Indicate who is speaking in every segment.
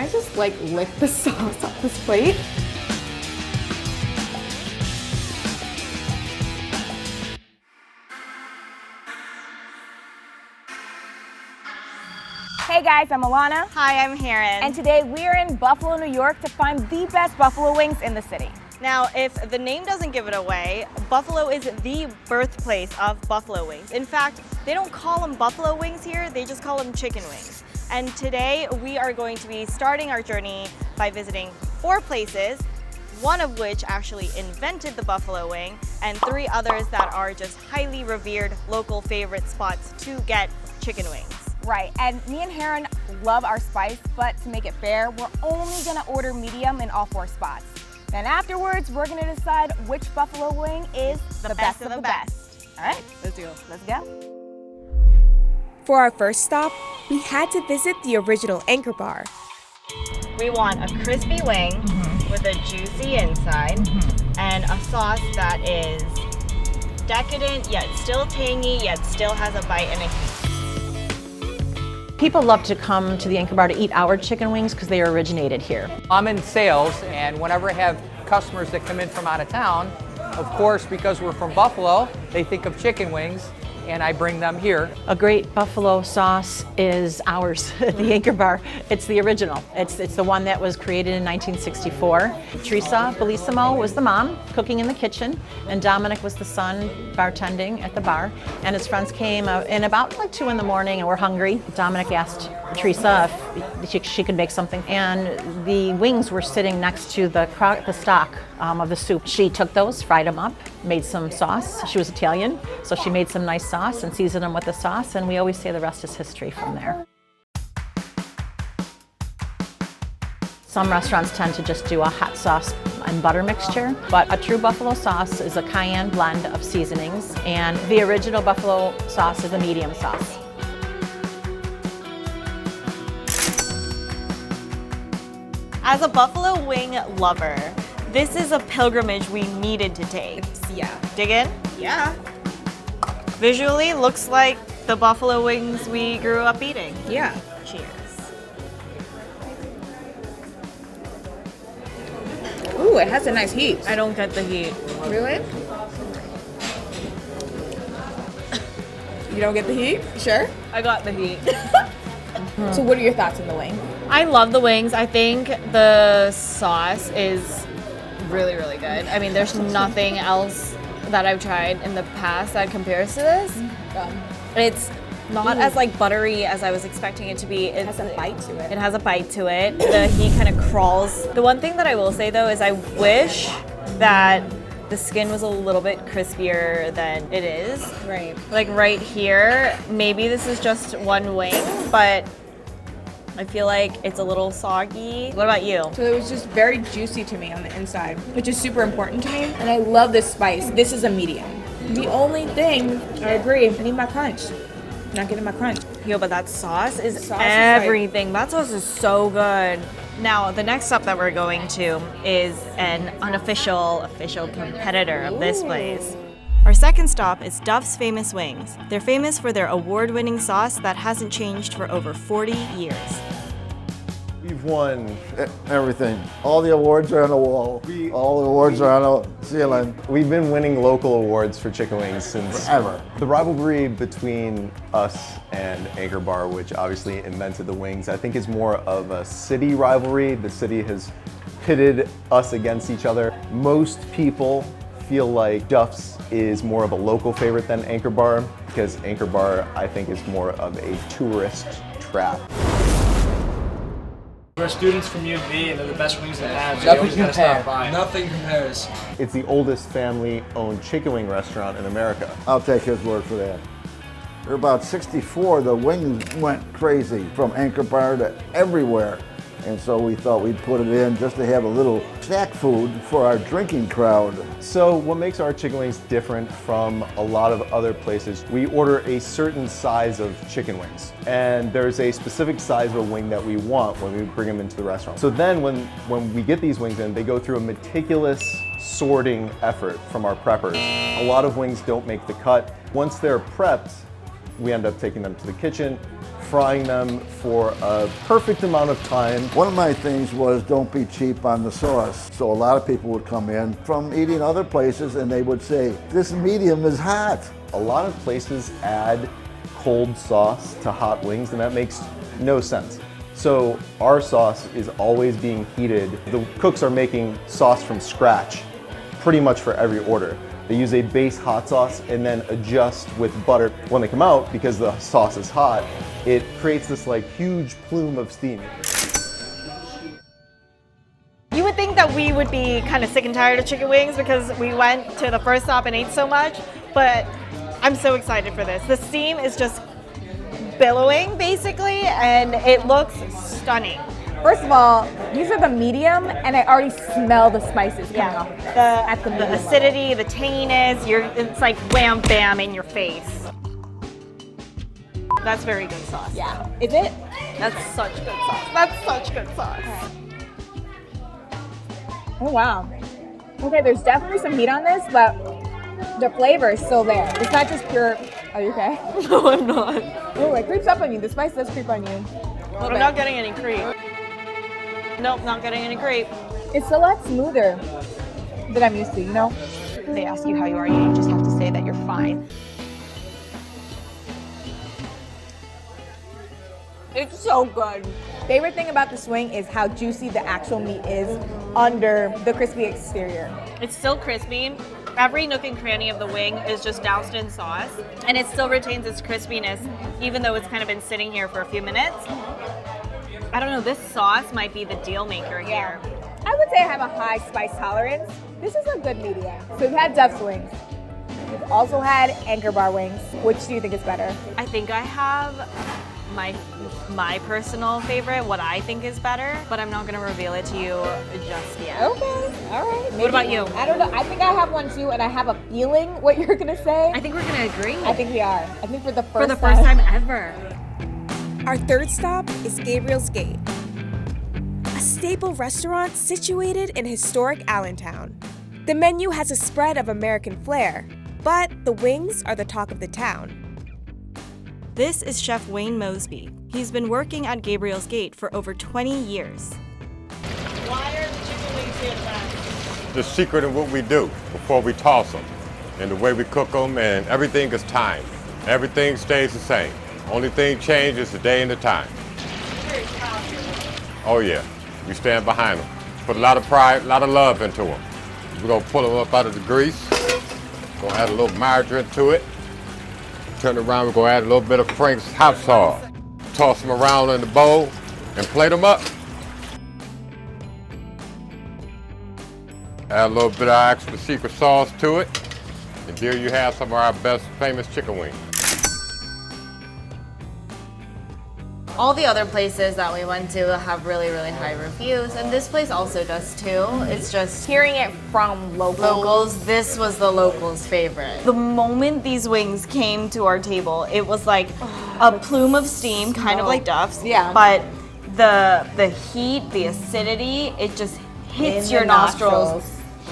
Speaker 1: I just like lick the sauce off this plate?
Speaker 2: Hey guys, I'm Alana.
Speaker 3: Hi, I'm Herrine.
Speaker 2: And today we're in Buffalo, New York to find the best buffalo wings in the city.
Speaker 3: Now, if the name doesn't give it away, Buffalo is the birthplace of buffalo wings. In fact, they don't call them buffalo wings here, they just call them chicken wings. And today we are going to be starting our journey by visiting 4 places, one of which actually invented the buffalo wing, and 3 others that are just highly revered local favorite spots to get chicken wings.
Speaker 2: Right, and me and Herrine love our spice, but to make it fair, we're only gonna order medium in all 4 spots. Then afterwards, we're gonna decide which buffalo wing is the best of the best. All right, let's go. Let's go.
Speaker 4: For our first stop, we had to visit the original Anchor Bar.
Speaker 3: We want a crispy wing with a juicy inside and a sauce that is decadent, yet still tangy, yet still has a bite and a heat.
Speaker 5: People love to come to the Anchor Bar to eat our chicken wings because they originated here.
Speaker 6: I'm in sales, and whenever I have customers that come in from out of town, of course, because we're from Buffalo, they think of chicken wings, and I bring them here.
Speaker 5: A great buffalo sauce is ours at the Anchor Bar. It's the original. It's the one that was created in 1964. Teresa Bellissimo was the mom, cooking in the kitchen, and Dominic was the son, bartending at the bar. And his friends came in about like 2 in the morning and were hungry. Dominic asked Teresa if she could make something, and the wings were sitting next to the stock of the soup. She took those, fried them up, made some sauce. She was Italian, so she made some nice sauce and seasoned them with the sauce, and we always say the rest is history from there. Some restaurants tend to just do a hot sauce and butter mixture, but a true buffalo sauce is a cayenne blend of seasonings, and the original buffalo sauce is a medium sauce.
Speaker 3: As a buffalo wing lover, this is a pilgrimage we needed to take.
Speaker 1: Yeah.
Speaker 3: Dig in?
Speaker 1: Yeah.
Speaker 3: Visually, looks like the buffalo wings we grew up eating.
Speaker 1: Yeah.
Speaker 3: Cheers.
Speaker 1: Ooh, it has a nice heat.
Speaker 3: I don't get the heat.
Speaker 1: Really? You don't get the heat? Sure.
Speaker 3: I got the heat.
Speaker 1: So what are your thoughts on the wing?
Speaker 3: I love the wings. I think the sauce is really, really good. I mean, there's nothing else that I've tried in the past that compares to this. It's not as like buttery as I was expecting it to be.
Speaker 1: It has a bite to it.
Speaker 3: It has a bite to it. The heat kind of crawls. The one thing that I will say though is I wish that the skin was a little bit crispier than it is.
Speaker 1: Right.
Speaker 3: Like right here, maybe this is just one wing, but I feel like it's a little soggy. What about you?
Speaker 1: So it was just very juicy to me on the inside, which is super important to me. And I love this spice. This is a medium. The only thing, I agree, I need my crunch. Not getting my crunch.
Speaker 3: Yo, but that sauce is
Speaker 1: sauce is
Speaker 3: everything. That sauce is so good. Now, the next stop that we're going to is an unofficial competitor of this place. Our second stop is Duff's Famous Wings. They're famous for their award-winning sauce that hasn't changed for over 40 years.
Speaker 7: We've won everything. All the awards are on the wall. All the awards are on the ceiling.
Speaker 8: We've been winning local awards for chicken wings since
Speaker 7: Forever.
Speaker 8: The rivalry between us and Anchor Bar, which obviously invented the wings, I think is more of a city rivalry. The city has pitted us against each other. Most people feel like Duffs is more of a local favorite than Anchor Bar, because Anchor Bar, I think, is more of a tourist trap.
Speaker 9: We're students from U of B, and they're the best wings they have, so you always gotta stop by.
Speaker 10: Nothing compares.
Speaker 8: It's the oldest family-owned chicken wing restaurant in America.
Speaker 7: I'll take his word for that. We're about 64, the wings went crazy from Anchor Bar to everywhere. And so we thought we'd put it in just to have a little snack food for our drinking crowd.
Speaker 8: So what makes our chicken wings different from a lot of other places, we order a certain size of chicken wings. And there's a specific size of a wing that we want when we bring them into the restaurant. So then when we get these wings in, they go through a meticulous sorting effort from our preppers. A lot of wings don't make the cut. Once they're prepped, we end up taking them to the kitchen, frying them for a perfect amount of time.
Speaker 7: One of my things was don't be cheap on the sauce. So a lot of people would come in from eating other places and they would say, this medium is hot.
Speaker 8: A lot of places add cold sauce to hot wings, and that makes no sense. So our sauce is always being heated. The cooks are making sauce from scratch pretty much for every order. They use a base hot sauce and then adjust with butter. When they come out, because the sauce is hot, it creates this like huge plume of steam.
Speaker 3: You would think that we would be kind of sick and tired of chicken wings because we went to the first stop and ate so much, but I'm so excited for this. The steam is just billowing basically, and it looks stunning.
Speaker 1: First of all, these are the medium, and I already smell the spices coming off of this. At the medium
Speaker 3: acidity, the tanginess, it's like wham bam in your face. That's very good sauce.
Speaker 1: Yeah. Is it?
Speaker 3: That's such good sauce. That's such good sauce.
Speaker 1: Oh, wow. Okay, there's definitely some heat on this, but the flavor is still there. It's not just pure. Are you okay?
Speaker 3: No, I'm not.
Speaker 1: Oh, it creeps up on you. The spice does creep on you.
Speaker 3: I'm not getting any creep. Nope, not getting any creep.
Speaker 1: It's a lot smoother than I'm used to, you know?
Speaker 2: They ask you how you are, you just have to say that you're fine.
Speaker 1: It's so good. Favorite thing about the swing is how juicy the actual meat is under the crispy exterior.
Speaker 3: It's still crispy. Every nook and cranny of the wing is just doused in sauce, and it still retains its crispiness, even though it's kind of been sitting here for a few minutes. I don't know, this sauce might be the deal maker here.
Speaker 1: I would say I have a high spice tolerance. This is a good medium. So we've had Duff's wings. We've also had Anchor Bar wings. Which do you think is better?
Speaker 3: I think I have my personal favorite, what I think is better, but I'm not gonna reveal it to you just yet.
Speaker 1: Okay, all right.
Speaker 3: What about you?
Speaker 1: I don't know. I think I have one too, and I have a feeling what you're gonna say.
Speaker 3: I think we're gonna agree.
Speaker 1: I think we are. I think for the
Speaker 3: For the first time ever.
Speaker 4: Our third stop is Gabriels Gate, a staple restaurant situated in historic Allentown. The menu has a spread of American flair, but the wings are the talk of the town.
Speaker 3: This is Chef Wayne Mosby. He's been working at Gabriel's Gate for over 20 years. Why are the chicken wings here the best?
Speaker 10: The secret of what we do before we toss them and the way we cook them, and everything is timed. Everything stays the same. Only thing changes is the day and the time. Oh yeah, we stand behind them. Put a lot of pride, a lot of love into them. We're gonna pull them up out of the grease. Gonna add a little margarine to it. Turn around, we're gonna add a little bit of Frank's hot sauce. Toss them around in the bowl and plate them up. Add a little bit of our extra secret sauce to it. And there you have some of our best famous chicken wings.
Speaker 11: All the other places that we went to have really, really high reviews, and this place also does too. It's just
Speaker 1: Hearing it from
Speaker 11: locals, this was the locals' favorite.
Speaker 3: The moment these wings came to our table, it was like a plume of steam, kind of like Duff's.
Speaker 1: Yeah.
Speaker 3: But the heat, the acidity, it just hits
Speaker 1: In
Speaker 3: your
Speaker 1: the
Speaker 3: nostrils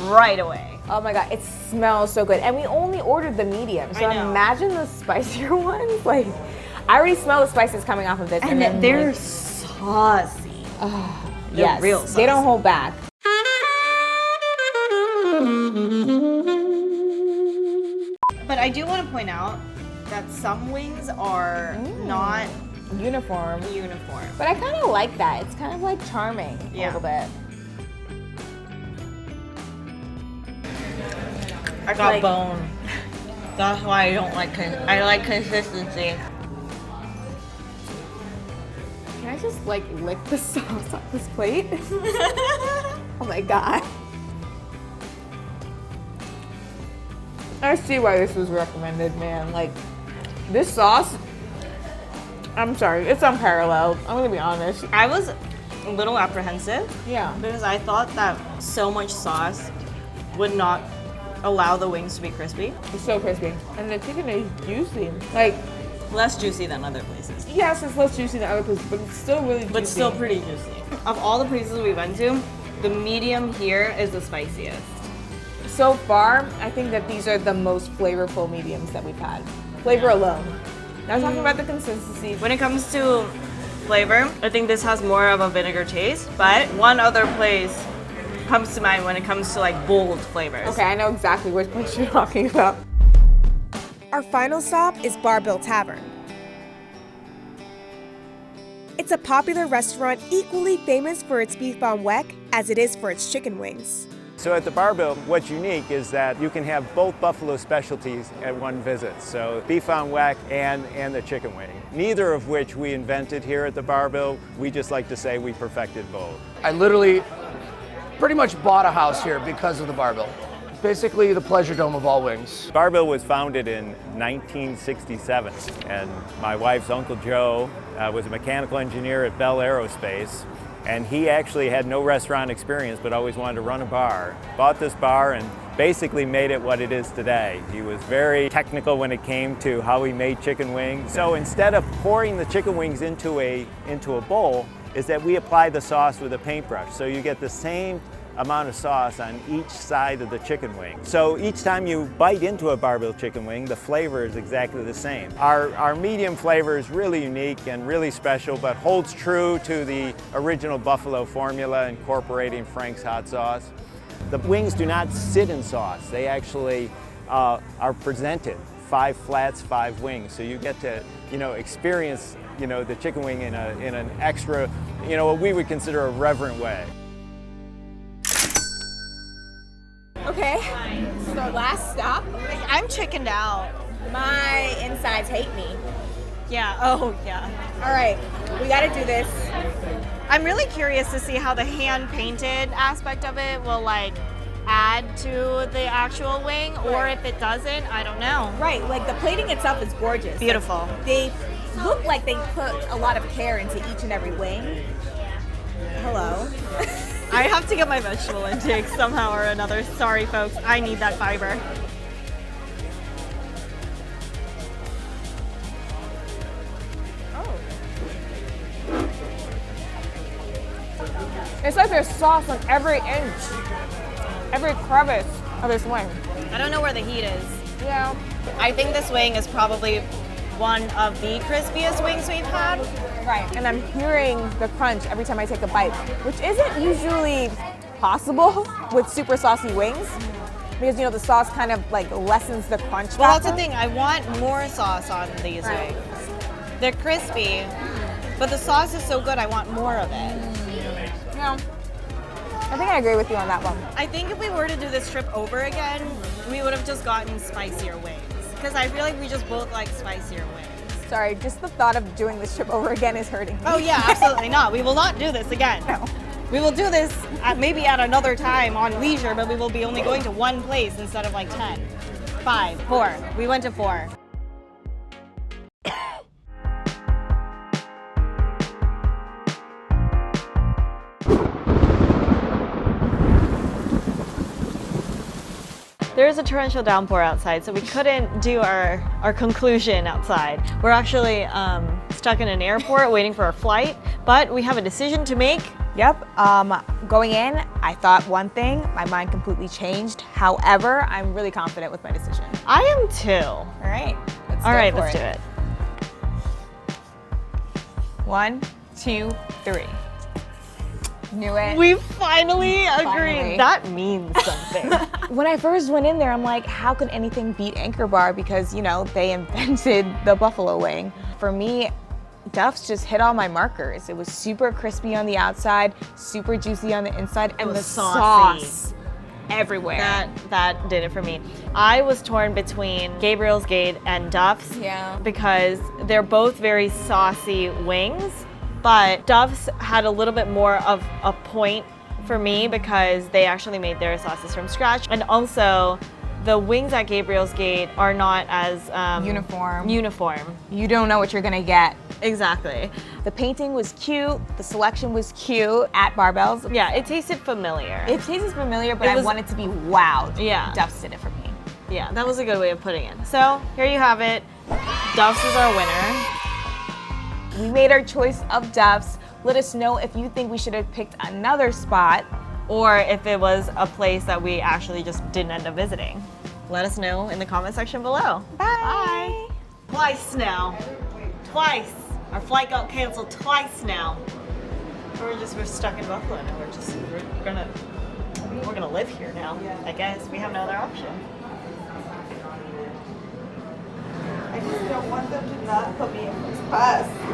Speaker 3: right away.
Speaker 1: Oh my god, it smells so good. And we only ordered the medium, so
Speaker 3: I know.
Speaker 1: imagine the spicier ones. Like, I already smell the spices coming off of this.
Speaker 3: And
Speaker 1: then
Speaker 3: they're
Speaker 1: like,
Speaker 3: saucy.
Speaker 1: yes,
Speaker 3: real
Speaker 1: they don't hold back.
Speaker 3: But I do want to point out that some wings are not
Speaker 1: Uniform.
Speaker 3: uniform.
Speaker 1: But I kind of like that. It's kind of like charming a
Speaker 3: Yeah.
Speaker 1: little bit.
Speaker 3: I got bone. That's why I don't like I like consistency.
Speaker 1: Can I just like lick the sauce off this plate? Oh my god. I see why this was recommended, man. Like, this sauce, I'm sorry, it's unparalleled. I'm gonna be honest.
Speaker 3: I was a little apprehensive.
Speaker 1: Yeah.
Speaker 3: Because I thought that so much sauce would not allow the wings to be crispy.
Speaker 1: It's so crispy. And the chicken is juicy. Like,
Speaker 3: Less juicy than other places.
Speaker 1: yes, it's less juicy than other places, but it's still really juicy.
Speaker 3: But still pretty juicy. Of all the places we went to, the medium here is the spiciest.
Speaker 1: So far, I think that these are the most flavorful mediums that we've had. Flavor alone. Now talking about the consistency.
Speaker 3: When it comes to flavor, I think this has more of a vinegar taste, but one other place comes to mind when it comes to like bold flavors.
Speaker 1: Okay, I know exactly which place you're talking about.
Speaker 4: Our final stop is Barbell Tavern. It's a popular restaurant equally famous for its beef on weck as it is for its chicken wings.
Speaker 12: So at the Barbell, what's unique is that you can have both buffalo specialties at one visit. So beef on weck and the chicken wing. Neither of which we invented here at the Barbell. We just like to say we perfected both.
Speaker 9: I literally pretty much bought a house here because of the Barbell. Basically the pleasure dome of all wings.
Speaker 12: Barbell was founded in 1967, and my wife's Uncle Joe was a mechanical engineer at Bell Aerospace, and he actually had no restaurant experience but always wanted to run a bar. Bought this bar and basically made it what it is today. He was very technical when it came to how he made chicken wings. So instead of pouring the chicken wings into a bowl, is that we apply the sauce with a paintbrush. So you get the same amount of sauce on each side of the chicken wing. So each time you bite into a Barbell chicken wing, the flavor is exactly the same. Our medium flavor is really unique and really special, but holds true to the original Buffalo formula, incorporating Frank's hot sauce. The wings do not sit in sauce. They actually are presented 5 flats, 5 wings. So you get to, experience, the chicken wing in an extra, what we would consider a reverent way.
Speaker 1: Okay, so last stop.
Speaker 3: I'm chickened out.
Speaker 1: My insides hate me.
Speaker 3: Yeah, oh yeah.
Speaker 1: All right, we gotta do this.
Speaker 3: I'm really curious to see how the hand painted aspect of it will like add to the actual wing, or if it doesn't, I don't know.
Speaker 1: Right, like the plating itself is gorgeous.
Speaker 3: Beautiful.
Speaker 1: Like, they look like they put a lot of care into each and every wing. Hello.
Speaker 3: I have to get my vegetable intake somehow or another. Sorry, folks. I need that fiber.
Speaker 1: Oh. It's like there's sauce on every inch, every crevice of this wing.
Speaker 3: I don't know where the heat is.
Speaker 1: Yeah.
Speaker 3: I think this wing is probably one of the crispiest wings we've had.
Speaker 1: Right, and I'm hearing the crunch every time I take a bite, which isn't usually possible with super saucy wings, because the sauce kind of like lessens the crunch.
Speaker 3: Well, that's the thing. I want more sauce on these wings. They're crispy, but the sauce is so good. I want more of it.
Speaker 1: Yeah, I think I agree with you on that one.
Speaker 3: I think if we were to do this trip over again, we would have just gotten spicier wings, because I feel like we just both like spicier wings.
Speaker 1: Sorry, just the thought of doing this trip over again is hurting me.
Speaker 3: Oh yeah, absolutely not. We will not do this again.
Speaker 1: No.
Speaker 3: We will do this maybe at another time on leisure, but we will be only going to one place instead of like 10. 5, 4. We went to 4. There is a torrential downpour outside, so we couldn't do our conclusion outside. We're actually stuck in an airport waiting for our flight, but we have a decision to make.
Speaker 1: Yep, going in, I thought one thing, my mind completely changed. However, I'm really confident with my decision.
Speaker 3: I am too.
Speaker 1: All right,
Speaker 3: Let's do it.
Speaker 1: 1, 2, 3. Knew it.
Speaker 3: We finally agreed.
Speaker 1: Finally.
Speaker 3: That means something.
Speaker 1: When I first went in there, I'm like, how could anything beat Anchor Bar? Because, they invented the buffalo wing. For me, Duffs just hit all my markers. It was super crispy on the outside, super juicy on the inside, and the sauce everywhere.
Speaker 3: That did it for me. I was torn between Gabriels Gate and Duffs.
Speaker 1: Yeah.
Speaker 3: Because they're both very saucy wings. But Duffs had a little bit more of a point for me because they actually made their sauces from scratch. And also, the wings at Gabriel's Gate are not as
Speaker 1: uniform.
Speaker 3: You
Speaker 1: don't know what you're gonna get.
Speaker 3: Exactly.
Speaker 1: The painting was cute, the selection was cute at Barbell's.
Speaker 3: Yeah, it tasted familiar.
Speaker 1: It tastes familiar, but I want it to be wowed.
Speaker 3: Yeah.
Speaker 1: Duffs did it for me.
Speaker 3: Yeah, that was a good way of putting it. So, here you have it. Duffs is our winner.
Speaker 1: We made our choice of Duffs. Let us know if you think we should have picked another spot,
Speaker 3: or if it was a place that we actually just didn't end up visiting. Let us know in the comment section below.
Speaker 1: Bye.
Speaker 3: twice now. Twice. Our flight got canceled twice now. We're stuck in Buffalo now. We're gonna live here now. I guess we have no other option.
Speaker 13: I just don't want them to not put me in first class.